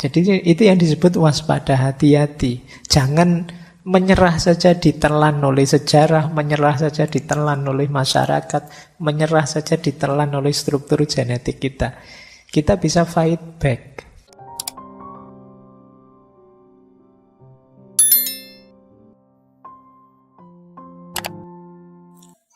Jadi itu yang disebut waspada, hati-hati. Jangan menyerah saja ditelan oleh sejarah, menyerah saja ditelan oleh masyarakat, menyerah saja ditelan oleh struktur genetik kita. Kita bisa fight back.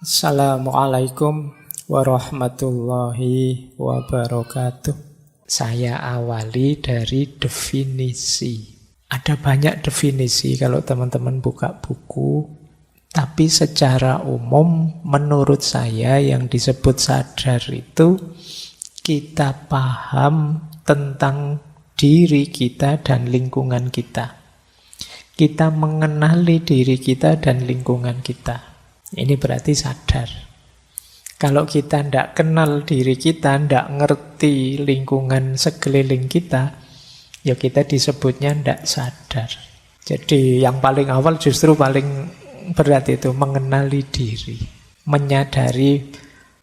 Assalamualaikum warahmatullahi wabarakatuh. Saya awali dari definisi. Ada banyak definisi kalau teman-teman buka buku, tapi secara umum menurut saya yang disebut sadar itu kita paham tentang diri kita dan lingkungan kita. Kita mengenali diri kita dan lingkungan kita. Ini berarti sadar. Kalau kita tidak kenal diri kita, tidak ngerti lingkungan sekeliling kita, ya kita disebutnya tidak sadar. Jadi yang paling awal justru paling berat itu mengenali diri. Menyadari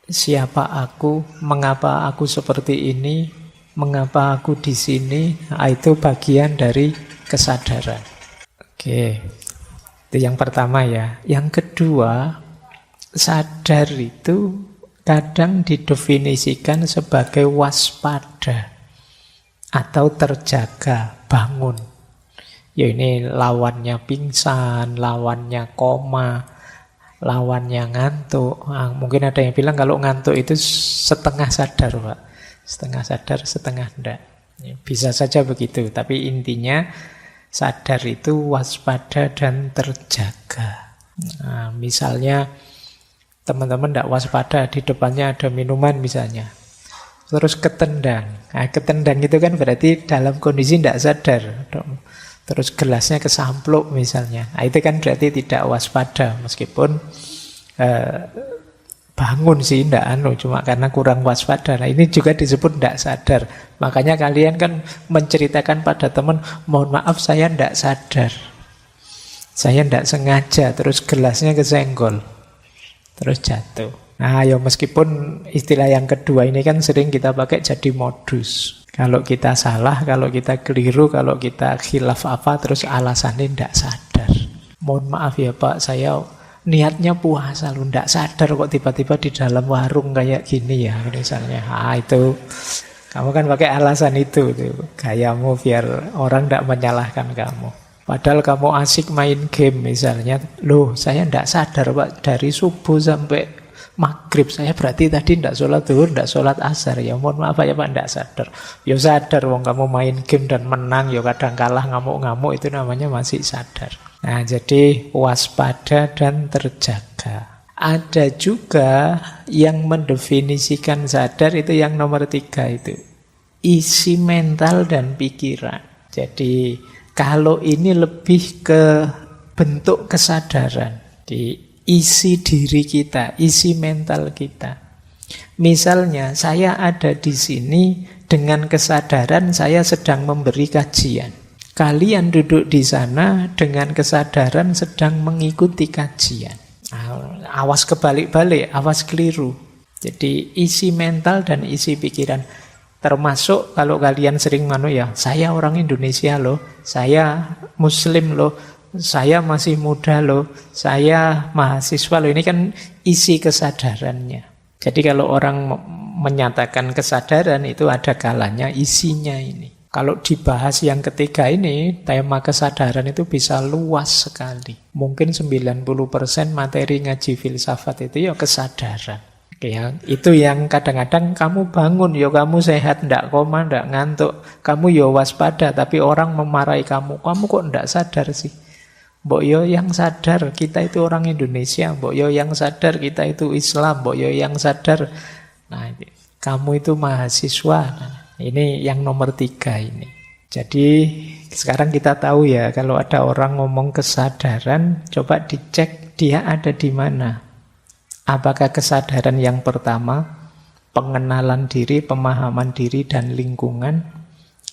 siapa aku, mengapa aku seperti ini, mengapa aku di sini. Nah, itu bagian dari kesadaran. Oke. Itu yang pertama ya. Yang kedua, sadar itu kadang didefinisikan sebagai waspada atau terjaga, bangun. Ya ini lawannya pingsan, lawannya koma, lawannya ngantuk. Nah, mungkin ada yang bilang kalau ngantuk itu setengah sadar, Pak. Setengah sadar, setengah enggak. Ya, bisa saja begitu, tapi intinya sadar itu waspada dan terjaga. Nah, misalnya teman-teman tidak waspada, di depannya ada minuman misalnya, terus ketendang. Nah, ketendang itu kan berarti dalam kondisi tidak sadar. Terus gelasnya kesampluk misalnya. Nah, itu kan berarti tidak waspada, meskipun bangun sih, tidak cuma karena kurang waspada. Nah, ini juga disebut tidak sadar. Makanya kalian kan menceritakan pada teman, mohon maaf saya tidak sadar. Saya tidak sengaja, terus gelasnya kesenggol. Terus jatuh. Nah, ya meskipun istilah yang kedua ini kan sering kita pakai jadi modus. Kalau kita salah, kalau kita keliru, kalau kita khilaf apa, terus alasannya tidak sadar. Mohon maaf ya Pak, saya niatnya puasa lu, tidak sadar kok tiba-tiba di dalam warung kayak gini ya misalnya. Ah, itu kamu kan pakai alasan itu tuh, gayamu biar orang tidak menyalahkan kamu. Padahal kamu asik main game misalnya. Loh, saya tidak sadar Pak, dari subuh sampai maghrib saya berarti tadi tidak sholat zuhur, tidak sholat asar. Ya mohon maaf ya Pak, tidak sadar. Ya sadar, wong kamu main game dan menang, ya kadang kalah ngamuk-ngamuk, itu namanya masih sadar. Nah, jadi waspada dan terjaga. Ada juga yang mendefinisikan sadar itu yang nomor 3 itu. Isi mental dan pikiran. Jadi kalau ini lebih ke bentuk kesadaran. Di isi diri kita, isi mental kita. Misalnya saya ada di sini dengan kesadaran saya sedang memberi kajian. Kalian duduk di sana dengan kesadaran sedang mengikuti kajian. Awas kebalik-balik, awas keliru. Jadi isi mental dan isi pikiran. Termasuk kalau kalian sering saya orang Indonesia loh, saya Muslim loh, saya masih muda loh, saya mahasiswa loh. Ini kan isi kesadarannya. Jadi kalau orang menyatakan kesadaran itu ada kalanya isinya ini. Kalau dibahas yang ketiga ini, tema kesadaran itu bisa luas sekali. Mungkin 90% materi ngaji filsafat itu ya kesadaran. Ya, itu yang kadang-kadang kamu bangun, ya kamu sehat, ndak koma, ndak ngantuk. Kamu ya waspada, tapi orang memarahi kamu. Kamu kok ndak sadar sih? Mbok yo yang sadar, kita itu orang Indonesia. Mbok yo yang sadar, kita itu Islam. Mbok yo yang sadar, nah kamu itu mahasiswa. Nah, ini yang nomor 3 ini. Jadi sekarang kita tahu ya, kalau ada orang ngomong kesadaran, coba dicek dia ada di mana. Apakah kesadaran yang pertama, pengenalan diri, pemahaman diri dan lingkungan,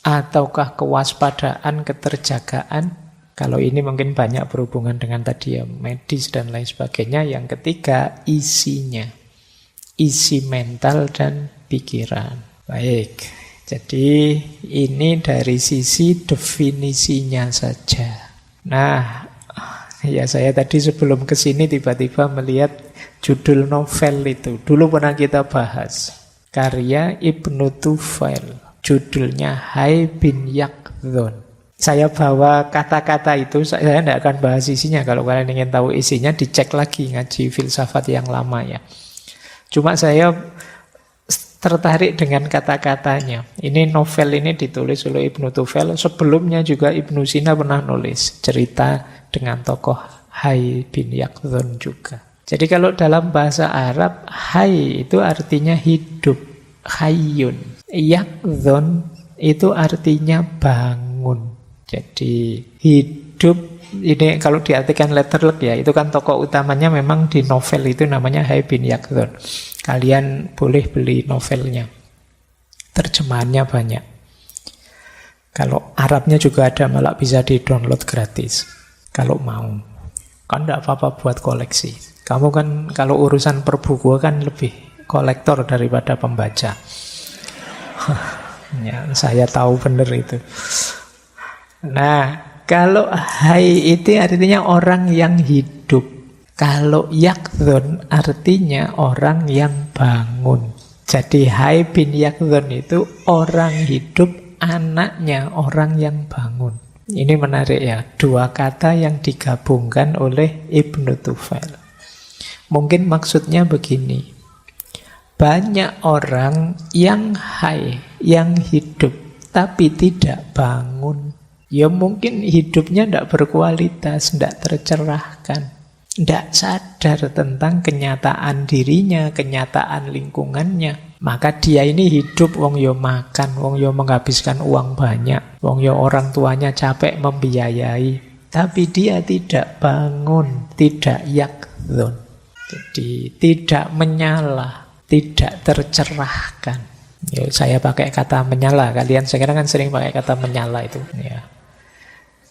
ataukah kewaspadaan, keterjagaan? Kalau ini mungkin banyak berhubungan dengan tadi ya, medis dan lain sebagainya. Yang ketiga, isinya. Isi mental dan pikiran. Baik. Jadi ini dari sisi definisinya saja. Nah, ya saya tadi sebelum ke sini tiba-tiba melihat judul novel itu. Dulu pernah kita bahas. Karya Ibnu Tufail. Judulnya Hai bin Yaqdhan. Saya bawa kata-kata itu, saya tidak akan bahas isinya. Kalau kalian ingin tahu isinya, dicek lagi ngaji filsafat yang lama ya. Cuma saya tertarik dengan kata-katanya. Ini novel ini ditulis oleh Ibnu Tufail. Sebelumnya juga Ibnu Sina pernah nulis cerita dengan tokoh Hai bin Yaqdhan juga. Jadi kalau dalam bahasa Arab, Hai itu artinya hidup, Hayyun. Yaqdhan itu artinya bangun. Jadi hidup ini kalau diartikan letterlek ya, itu kan tokoh utamanya memang di novel itu namanya Hai bin Yaqdhan. Kalian boleh beli novelnya. Terjemahannya banyak. Kalau Arabnya juga ada, malah bisa di-download gratis. Kalau mau. Kan tidak apa-apa buat koleksi. Kamu kan kalau urusan perbukuan kan lebih kolektor daripada pembaca. Ya, saya tahu benar itu. Nah, kalau Hai itu artinya orang yang hidup. Kalau Yaqdhan artinya orang yang bangun. Jadi Hai bin Yaqdhan itu orang hidup, anaknya orang yang bangun. Ini menarik ya, dua kata yang digabungkan oleh Ibnu Tufail. Mungkin maksudnya begini. Banyak orang yang hai, yang hidup, tapi tidak bangun. Ya mungkin hidupnya tidak berkualitas, tidak tercerahkan. Tidak sadar tentang kenyataan dirinya, kenyataan lingkungannya. Maka dia ini hidup, wong yo makan, wong yo menghabiskan uang banyak, wong yo orang tuanya capek membiayai. Tapi dia tidak bangun, tidak yaqdhan. Jadi tidak menyala, tidak tercerahkan. Ya, saya pakai kata menyala, kalian sekarang kan sering pakai kata menyala itu. Ya.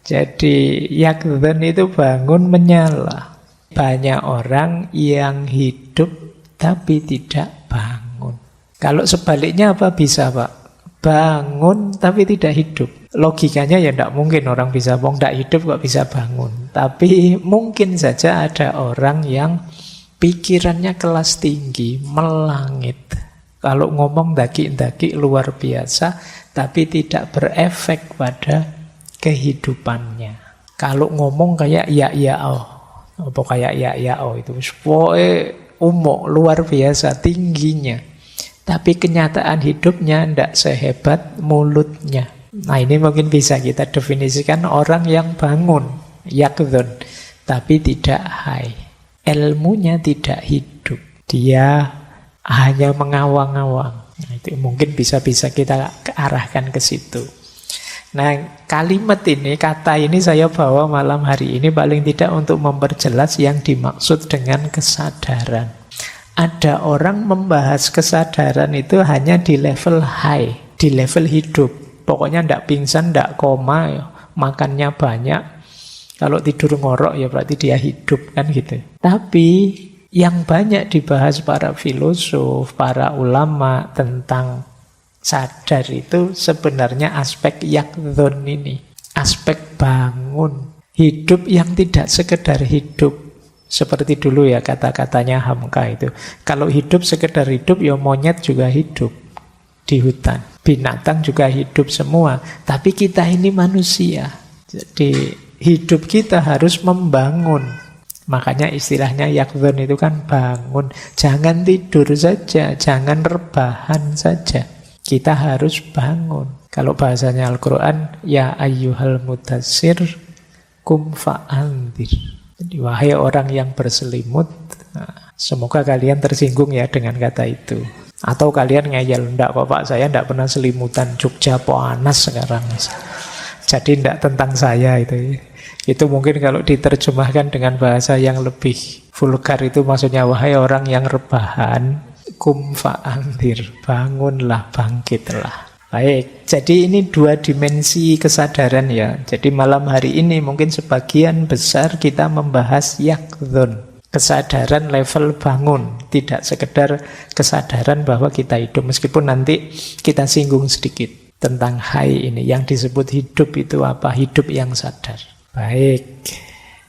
Jadi yaqdhan itu bangun, menyala. Banyak orang yang hidup tapi tidak bangun. Kalau sebaliknya apa bisa, Pak? Bangun tapi tidak hidup. Logikanya ya tidak mungkin orang bisa tidak hidup kok bisa bangun. Tapi mungkin saja ada orang yang pikirannya kelas tinggi, melangit. Kalau ngomong daki-daki luar biasa, tapi tidak berefek pada kehidupannya. Kalau ngomong kayak ya oh. Apa kayak ya oh itu umum luar biasa tingginya, tapi kenyataan hidupnya tidak sehebat mulutnya. Nah ini mungkin bisa kita definisikan orang yang bangun yaqdhan tapi tidak hai, ilmunya tidak hidup, dia hanya mengawang-awang. Nah, itu mungkin bisa kita arahkan ke situ. Nah, kalimat ini, kata ini saya bawa malam hari ini paling tidak untuk memperjelas yang dimaksud dengan kesadaran. Ada orang membahas kesadaran itu hanya di level high, di level hidup. Pokoknya tidak pingsan, tidak koma, ya. Makannya banyak. Kalau tidur ngorok ya berarti dia hidup, kan gitu. Tapi yang banyak dibahas para filosof, para ulama tentang sadar itu sebenarnya aspek yaqdhan ini. Aspek bangun. Hidup yang tidak sekedar hidup. Seperti dulu ya kata-katanya Hamka itu. Kalau hidup sekedar hidup, ya monyet juga hidup di hutan. Binatang juga hidup semua. Tapi kita ini manusia. Jadi hidup kita harus membangun. Makanya istilahnya yaqdhan itu kan bangun. Jangan tidur saja, jangan rebahan saja. Kita harus bangun. Kalau bahasanya Al-Quran, ya ayyuhal mudassir kum fa'andir. Jadi wahai orang yang berselimut, nah, semoga kalian tersinggung ya dengan kata itu. Atau kalian ngeyel, enggak kok Pak, saya enggak pernah selimutan, Jogja panas sekarang. Jadi enggak tentang saya itu. Itu mungkin kalau diterjemahkan dengan bahasa yang lebih vulgar itu maksudnya wahai orang yang rebahan, kum fa'andir, bangunlah, bangkitlah. Baik, jadi ini dua dimensi kesadaran ya. Jadi malam hari ini mungkin sebagian besar kita membahas yaqdhan. Kesadaran level bangun, tidak sekedar kesadaran bahwa kita hidup. Meskipun nanti kita singgung sedikit tentang hai ini. Yang disebut hidup itu apa? Hidup yang sadar. Baik,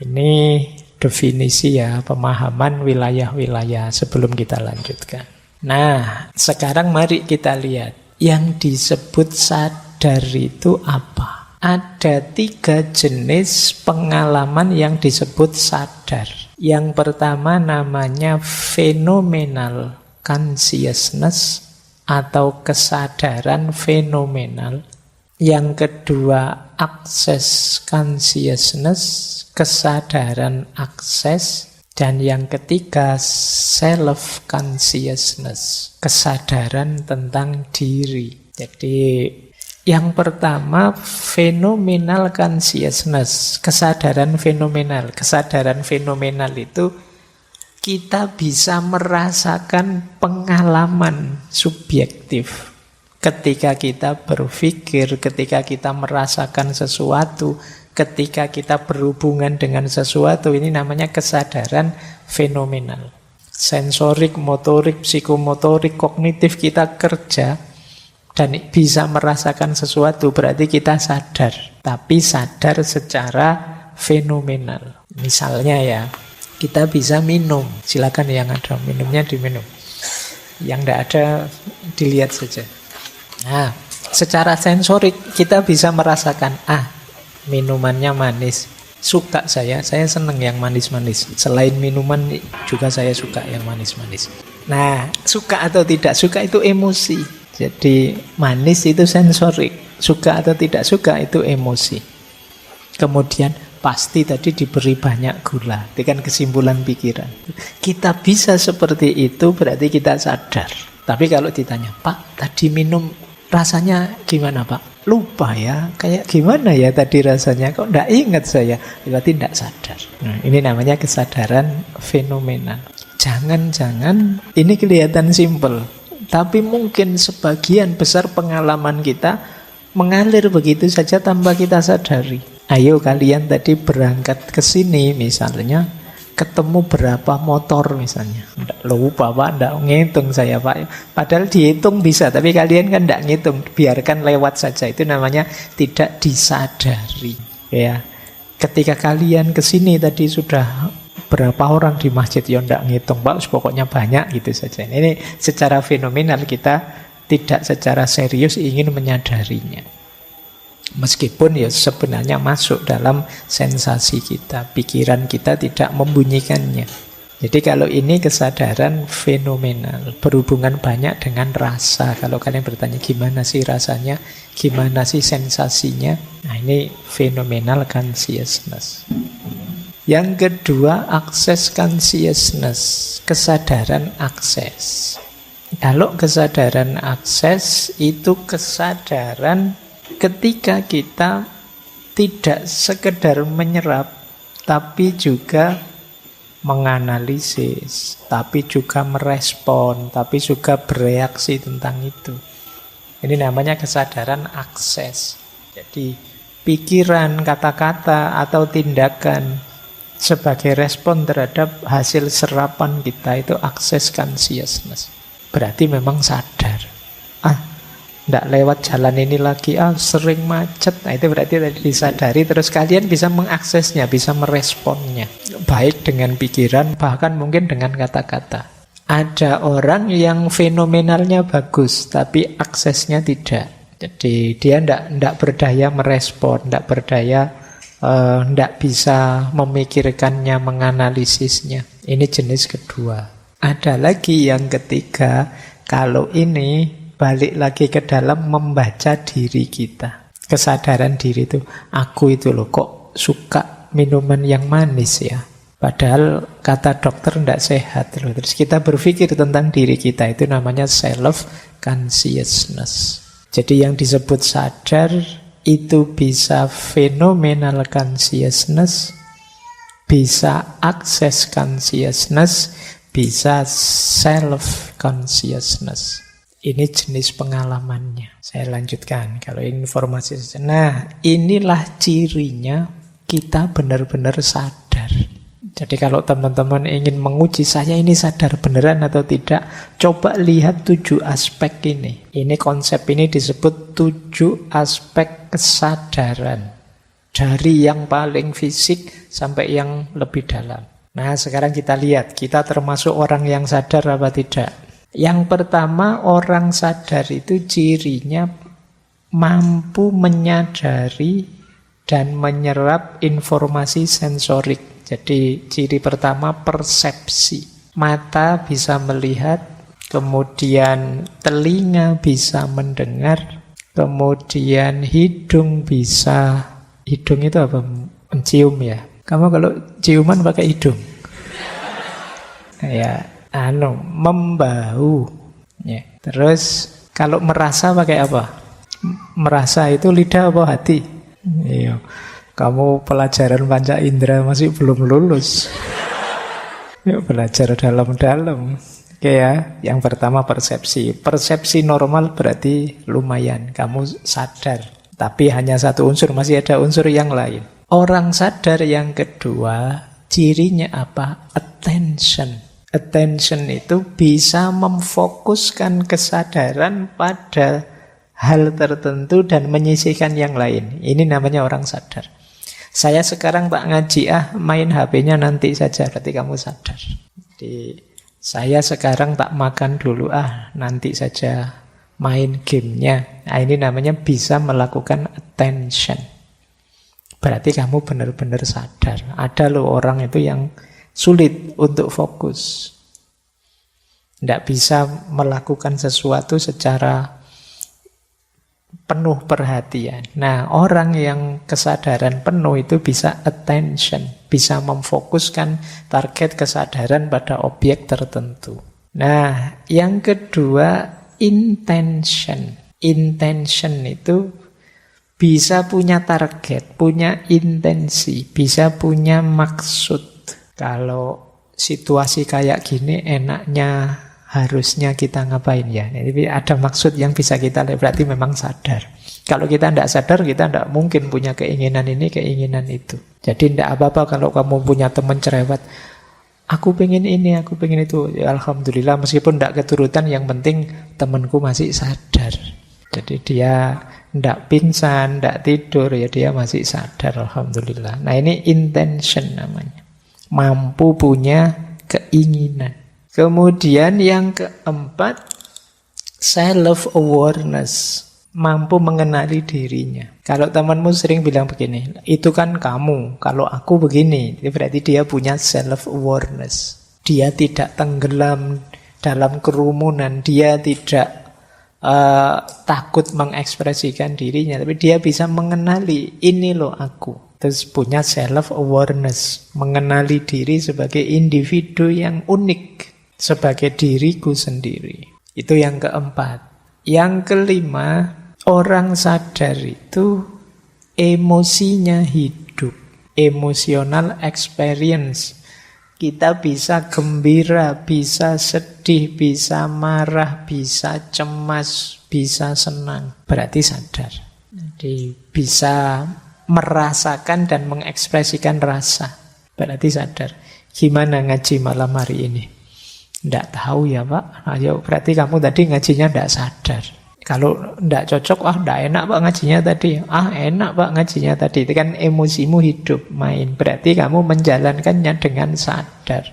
ini definisi ya, pemahaman wilayah-wilayah sebelum kita lanjutkan. Nah, sekarang mari kita lihat. Yang disebut sadar itu apa? Ada 3 jenis pengalaman yang disebut sadar. Yang pertama namanya phenomenal consciousness atau kesadaran fenomenal. Yang kedua access consciousness, kesadaran akses. Dan yang ketiga self consciousness, kesadaran tentang diri. Jadi yang pertama, phenomenal consciousness, kesadaran fenomenal. Kesadaran fenomenal itu kita bisa merasakan pengalaman subjektif. Ketika kita berpikir, ketika kita merasakan sesuatu, ketika kita berhubungan dengan sesuatu, ini namanya kesadaran fenomenal. Sensorik, motorik, psikomotorik, kognitif kita kerja, dan bisa merasakan sesuatu, berarti kita sadar. Tapi sadar secara fenomenal. Misalnya ya, kita bisa minum. Silakan yang ada minumnya diminum. Yang tidak ada dilihat saja. Nah, secara sensorik kita bisa merasakan, minumannya manis. Suka saya senang yang manis-manis. Selain minuman juga saya suka yang manis-manis. Nah, suka atau tidak suka itu emosi. Jadi manis itu sensorik, suka atau tidak suka itu emosi. Kemudian pasti tadi diberi banyak gula, itu kan kesimpulan pikiran. Kita bisa seperti itu berarti kita sadar. Tapi kalau ditanya, Pak tadi minum rasanya gimana Pak? Lupa ya, kayak gimana ya tadi rasanya, kok enggak ingat saya, berarti tidak sadar. Nah, ini namanya kesadaran fenomenal. Jangan-jangan ini kelihatan simpel, tapi mungkin sebagian besar pengalaman kita mengalir begitu saja tanpa kita sadari. Ayo kalian tadi berangkat ke sini misalnya, ketemu berapa motor misalnya. Nggak lupa Pak, nggak ngitung saya Pak. Padahal dihitung bisa, tapi kalian kan nggak ngitung. Biarkan lewat saja, itu namanya tidak disadari. Ya, ketika kalian ke sini tadi sudah berapa orang di masjid, ya ndak ngitung Pak, pokoknya banyak gitu saja. Ini secara fenomenal kita tidak secara serius ingin menyadarinya. Meskipun ya sebenarnya masuk dalam sensasi kita, pikiran kita tidak membunyikannya. Jadi kalau ini kesadaran fenomenal, berhubungan banyak dengan rasa. Kalau kalian bertanya gimana sih rasanya, gimana sih sensasinya, nah ini phenomenal consciousness. Yang kedua, access consciousness, kesadaran akses. Kalau kesadaran akses itu kesadaran ketika kita tidak sekedar menyerap, tapi juga menganalisis, tapi juga merespon, tapi juga bereaksi tentang itu. Ini namanya kesadaran akses. Jadi pikiran, kata-kata, atau tindakan sebagai respon terhadap hasil serapan kita itu access consciousness. Berarti memang sadar. Nggak lewat jalan ini lagi, sering macet. Nah itu berarti tadi disadari, terus kalian bisa mengaksesnya, bisa meresponnya. Baik dengan pikiran, bahkan mungkin dengan kata-kata. Ada orang yang fenomenalnya bagus, tapi aksesnya tidak. Jadi dia nggak berdaya merespon, nggak berdaya, tidak bisa memikirkannya, menganalisisnya. Ini jenis kedua. Ada lagi yang ketiga, kalau ini balik lagi ke dalam membaca diri kita. Kesadaran diri itu, aku itu loh kok suka minuman yang manis ya. Padahal kata dokter tidak sehat. Terus kita berpikir tentang diri kita, itu namanya self consciousness. Jadi yang disebut sadar itu bisa phenomenal consciousness, bisa access consciousness, bisa self consciousness. Ini jenis pengalamannya. Saya lanjutkan kalau informasi. Nah, inilah cirinya kita benar-benar sadar. Jadi kalau teman-teman ingin menguji saya ini sadar beneran atau tidak, coba lihat 7 aspek ini. Ini konsep ini disebut 7 aspek kesadaran. Dari yang paling fisik sampai yang lebih dalam. Nah, sekarang kita lihat, kita termasuk orang yang sadar apa tidak. Yang pertama, orang sadar itu cirinya mampu menyadari dan menyerap informasi sensorik. Jadi ciri pertama persepsi. Mata bisa melihat, kemudian telinga bisa mendengar, kemudian hidung bisa, hidung itu apa? Mencium ya. Kamu kalau ciuman pakai hidung? Ya, membau. Ya. Terus kalau merasa pakai apa? Merasa itu lidah apa hati? Iya. Kamu pelajaran panca indera masih belum lulus. Yuk belajar dalam-dalam. Oke ya, yang pertama persepsi. Persepsi normal berarti lumayan, kamu sadar. Tapi hanya satu unsur, masih ada unsur yang lain. Orang sadar yang kedua, cirinya apa? Attention. Attention itu bisa memfokuskan kesadaran pada hal tertentu dan menyisihkan yang lain. Ini namanya orang sadar. Saya sekarang tak ngaji, main HP-nya nanti saja, berarti kamu sadar. Jadi, saya sekarang tak makan dulu, nanti saja main gamenya. Nah, ini namanya bisa melakukan attention. Berarti kamu benar-benar sadar. Ada loh orang itu yang sulit untuk fokus. Tidak bisa melakukan sesuatu secara penuh perhatian. Nah, orang yang kesadaran penuh itu bisa attention, bisa memfokuskan target kesadaran pada objek tertentu. Nah, yang kedua intention. Intention itu bisa punya target, punya intensi, bisa punya maksud. Kalau situasi kayak gini enaknya harusnya kita ngapain ya? Jadi ada maksud yang bisa kita lihat, berarti memang sadar. Kalau kita tidak sadar, kita tidak mungkin punya keinginan ini, keinginan itu. Jadi tidak apa-apa kalau kamu punya teman cerewet. Aku pengen ini, aku pengen itu. Ya, alhamdulillah, meskipun tidak keturutan, yang penting temanku masih sadar. Jadi dia tidak pingsan, tidak tidur, ya dia masih sadar, alhamdulillah. Nah ini intention namanya. Mampu punya keinginan. Kemudian yang keempat, self-awareness. Mampu mengenali dirinya. Kalau temanmu sering bilang begini, itu kan kamu, kalau aku begini, berarti dia punya self-awareness. Dia tidak tenggelam dalam kerumunan, dia tidak takut mengekspresikan dirinya, tapi dia bisa mengenali, ini loh aku. Terus punya self-awareness, mengenali diri sebagai individu yang unik, sebagai diriku sendiri. Itu yang keempat. Yang kelima, orang sadar itu emosinya hidup. Emotional experience. Kita bisa gembira, bisa sedih, bisa marah, bisa cemas, bisa senang. Berarti sadar. Jadi bisa merasakan dan mengekspresikan rasa. Berarti sadar. Gimana ngaji malam hari ini? Tidak tahu ya Pak. Ayo, berarti kamu tadi ngajinya tidak sadar. Kalau tidak cocok, tidak enak Pak ngajinya tadi. Enak Pak ngajinya tadi. Itu kan emosimu hidup, main. Berarti kamu menjalankannya dengan sadar.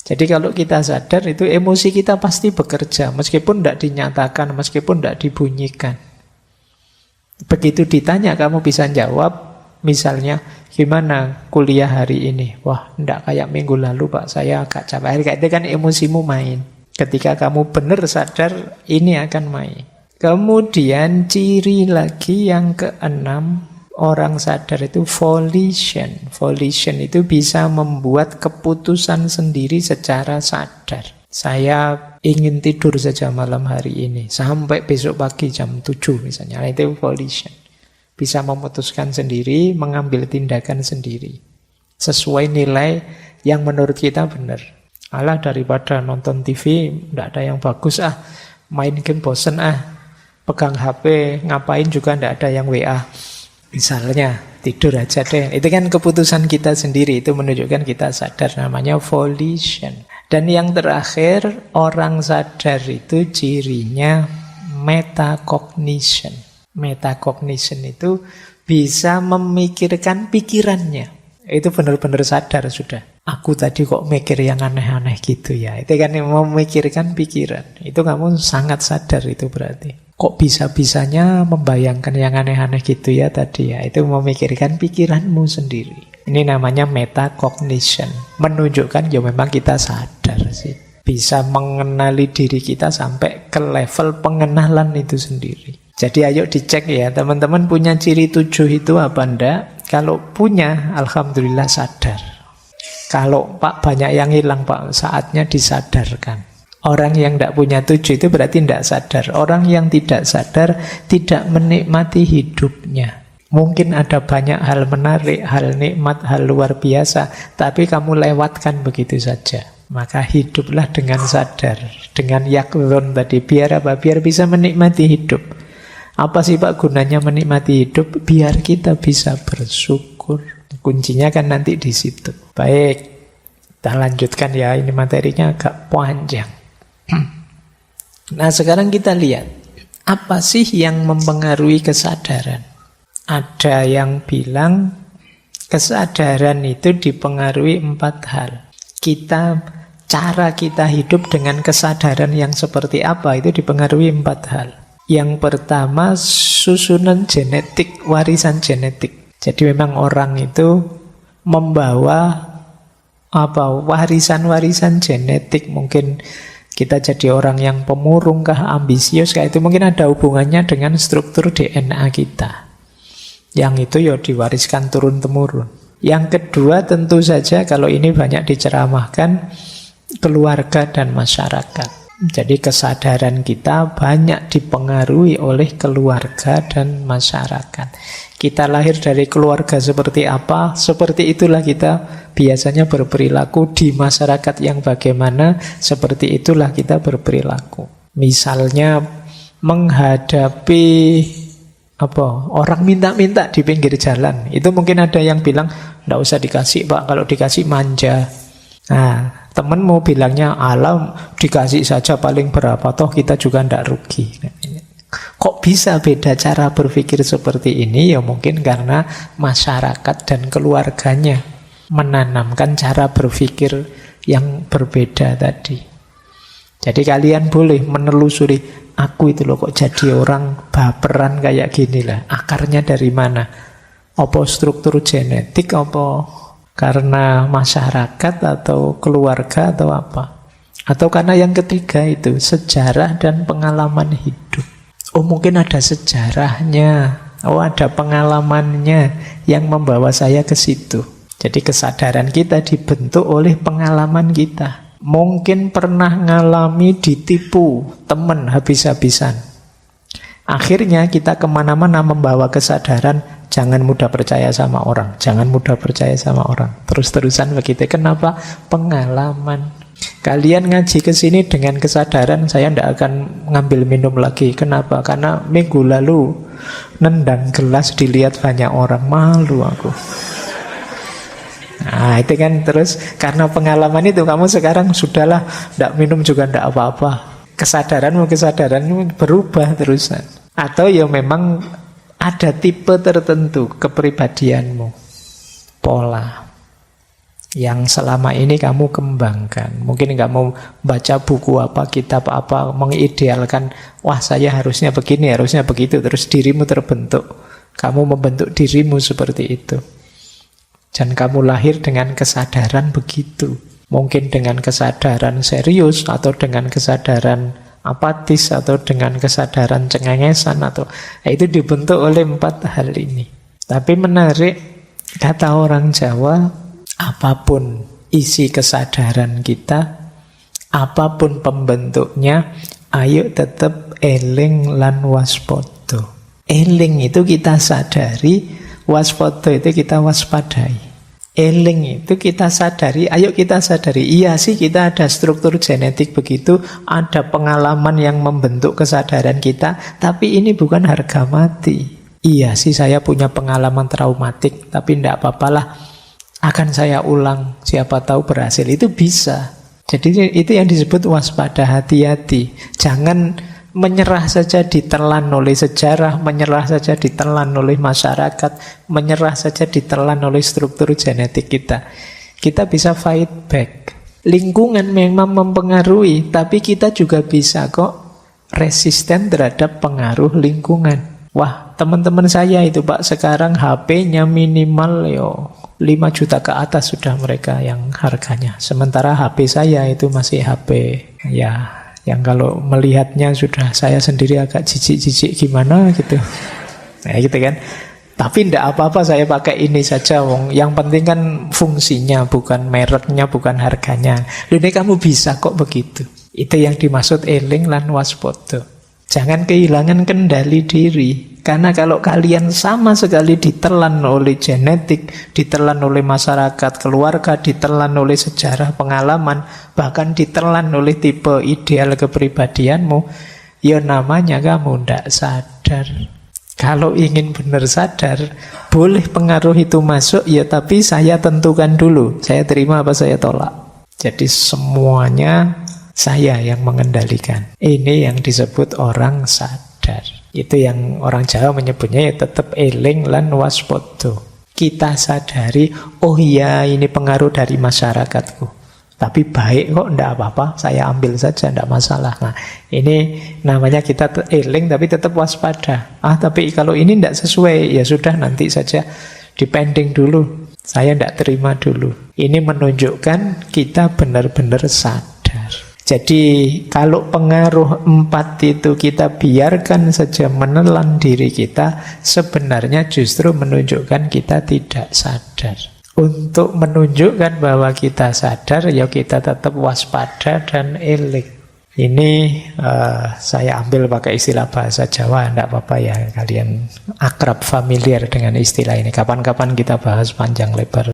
Jadi kalau kita sadar, itu emosi kita pasti bekerja. Meskipun tidak dinyatakan, meskipun tidak dibunyikan. Begitu ditanya, kamu bisa jawab. Misalnya, gimana kuliah hari ini? Wah, tidak kayak minggu lalu Pak, saya agak capek. Itu kan emosimu main. Ketika kamu benar sadar, ini akan main. Kemudian ciri lagi yang keenam, orang sadar itu volition. Volition itu bisa membuat keputusan sendiri secara sadar. Saya ingin tidur saja malam hari ini, sampai besok pagi jam 7 misalnya. Itu volition. Bisa memutuskan sendiri, mengambil tindakan sendiri. Sesuai nilai yang menurut kita benar. Alah, daripada nonton TV, tidak ada yang bagus, main game bosen, pegang HP, ngapain juga tidak ada yang WA. Misalnya tidur aja deh, itu kan keputusan kita sendiri, itu menunjukkan kita sadar, namanya volition. Dan yang terakhir, orang sadar itu cirinya metacognition. Metacognition itu bisa memikirkan pikirannya. Itu benar-benar sadar sudah. Aku tadi kok mikir yang aneh-aneh gitu ya. Itu kan memikirkan pikiran. Itu kamu sangat sadar itu berarti. Kok bisa-bisanya membayangkan yang aneh-aneh gitu ya tadi ya. Itu memikirkan pikiranmu sendiri. Ini namanya metacognition. Menunjukkan ya memang kita sadar sih. Bisa mengenali diri kita sampai ke level pengenalan itu sendiri. Jadi ayo dicek ya, teman-teman punya ciri 7 itu apa enggak? Kalau punya, alhamdulillah sadar. Kalau Pak banyak yang hilang Pak, saatnya disadarkan. Orang yang tidak punya 7 itu berarti tidak sadar. Orang yang tidak sadar tidak menikmati hidupnya. Mungkin ada banyak hal menarik, hal nikmat, hal luar biasa, tapi kamu lewatkan begitu saja. Maka hiduplah dengan sadar, dengan yaklon tadi. Biar apa? Biar bisa menikmati hidup. Apa sih Pak gunanya menikmati hidup? Biar kita bisa bersyukur. Kuncinya kan nanti di situ. Baik, kita lanjutkan ya. Ini materinya agak panjang. Nah, sekarang kita lihat. Apa sih yang mempengaruhi kesadaran? Ada yang bilang kesadaran itu dipengaruhi 4 hal. Cara kita hidup dengan kesadaran yang seperti apa itu dipengaruhi 4 hal. Yang pertama, susunan genetik, warisan genetik. Jadi memang orang itu membawa warisan-warisan genetik. Mungkin kita jadi orang yang pemurung kah, ambisius kah, itu mungkin ada hubungannya dengan struktur DNA kita. Yang itu ya diwariskan turun-temurun. Yang kedua tentu saja kalau ini banyak diceramahkan, keluarga dan masyarakat. Jadi kesadaran kita banyak dipengaruhi oleh keluarga dan masyarakat. Kita lahir dari keluarga seperti apa, seperti itulah kita biasanya berperilaku. Di masyarakat yang bagaimana, seperti itulah kita berperilaku. Misalnya menghadapi orang minta-minta di pinggir jalan, itu mungkin ada yang bilang, nggak usah dikasih Pak, kalau dikasih manja. Nah, temenmu bilangnya, alam dikasih saja paling berapa, toh kita juga ndak rugi. Kok bisa beda cara berpikir seperti ini? Ya mungkin karena masyarakat dan keluarganya menanamkan cara berpikir yang berbeda tadi. Jadi kalian boleh menelusuri, aku itu loh kok jadi orang baperan kayak gini lah. Akarnya dari mana? Apa struktur genetik, apa karena masyarakat atau keluarga atau apa? Atau karena yang ketiga itu sejarah dan pengalaman hidup. Oh mungkin ada sejarahnya, oh ada pengalamannya yang membawa saya ke situ. Jadi kesadaran kita dibentuk oleh pengalaman kita. Mungkin pernah ngalami ditipu teman habis-habisan. Akhirnya kita kemana-mana membawa kesadaran, jangan mudah percaya sama orang, jangan mudah percaya sama orang. Terus-terusan begitu. Kenapa? Pengalaman. Kalian ngaji ke sini dengan kesadaran saya tidak akan ngambil minum lagi. Kenapa? Karena minggu lalu nendang gelas dilihat banyak orang, malu aku. Nah itu kan terus karena pengalaman itu kamu sekarang sudahlah tidak minum juga tidak apa-apa. Kesadaranmu berubah terusan. Atau ya memang ada tipe tertentu kepribadianmu, pola yang selama ini kamu kembangkan. Mungkin kamu baca buku apa, kitab apa, mengidealkan, wah saya harusnya begini, harusnya begitu. Terus dirimu terbentuk. Kamu membentuk dirimu seperti itu. Dan kamu lahir dengan kesadaran begitu. Mungkin dengan kesadaran serius, atau dengan kesadaran apatis, atau dengan kesadaran cengengesan, atau itu dibentuk oleh 4 hal ini. Tapi menarik, kata orang Jawa, apapun isi kesadaran kita, apapun pembentuknya, ayo tetap eling lan waspada. Eling itu kita sadari, waspada itu kita waspadai. Eling itu kita sadari, ayo kita sadari. Iya sih kita ada struktur genetik begitu, ada pengalaman yang membentuk kesadaran kita, tapi ini bukan harga mati. Iya sih saya punya pengalaman traumatik, tapi tidak apa-apalah, akan saya ulang, siapa tahu berhasil. Itu bisa. Jadi itu yang disebut waspada, hati-hati. Jangan menyerah saja ditelan oleh sejarah, menyerah saja ditelan oleh masyarakat, menyerah saja ditelan oleh struktur genetik kita. Kita bisa fight back. Lingkungan memang mempengaruhi, tapi kita juga bisa kok resisten terhadap pengaruh lingkungan. Wah, teman-teman saya itu Pak, sekarang HP-nya minimal 5 juta ke atas sudah mereka yang harganya. Sementara HP saya itu masih HP ya, yang kalau melihatnya sudah saya sendiri agak jijik-jijik gimana gitu. Nah gitu kan. Tapi tidak apa-apa saya pakai ini saja, wong. Yang penting kan fungsinya, bukan mereknya, bukan harganya. Loh, ini kamu bisa kok begitu. Itu yang dimaksud eling lan waspada. Jangan kehilangan kendali diri. Karena kalau kalian sama sekali ditelan oleh genetik, ditelan oleh masyarakat, keluarga, ditelan oleh sejarah, pengalaman, bahkan ditelan oleh tipe ideal kepribadianmu, ya namanya kamu tidak sadar. Kalau ingin benar sadar, boleh pengaruh itu masuk, ya tapi saya tentukan dulu. Saya terima apa saya tolak. Jadi semuanya saya yang mengendalikan. Ini yang disebut orang sadar. Itu yang orang Jawa menyebutnya ya tetap eling lan waspada. Kita sadari, oh iya ini pengaruh dari masyarakatku. Tapi baik kok, enggak apa-apa, saya ambil saja, enggak masalah. Nah, ini namanya kita eling tapi tetap waspada. Tapi kalau ini enggak sesuai, ya sudah nanti saja dipending dulu. Saya enggak terima dulu. Ini menunjukkan kita benar-benar sadar. Jadi kalau pengaruh 4 itu kita biarkan saja menelan diri kita, sebenarnya justru menunjukkan kita tidak sadar. Untuk menunjukkan bahwa kita sadar, ya kita tetap waspada dan eling. Ini saya ambil pakai istilah bahasa Jawa, tidak apa-apa ya, kalian akrab familiar dengan istilah ini. Kapan-kapan kita bahas panjang lebar.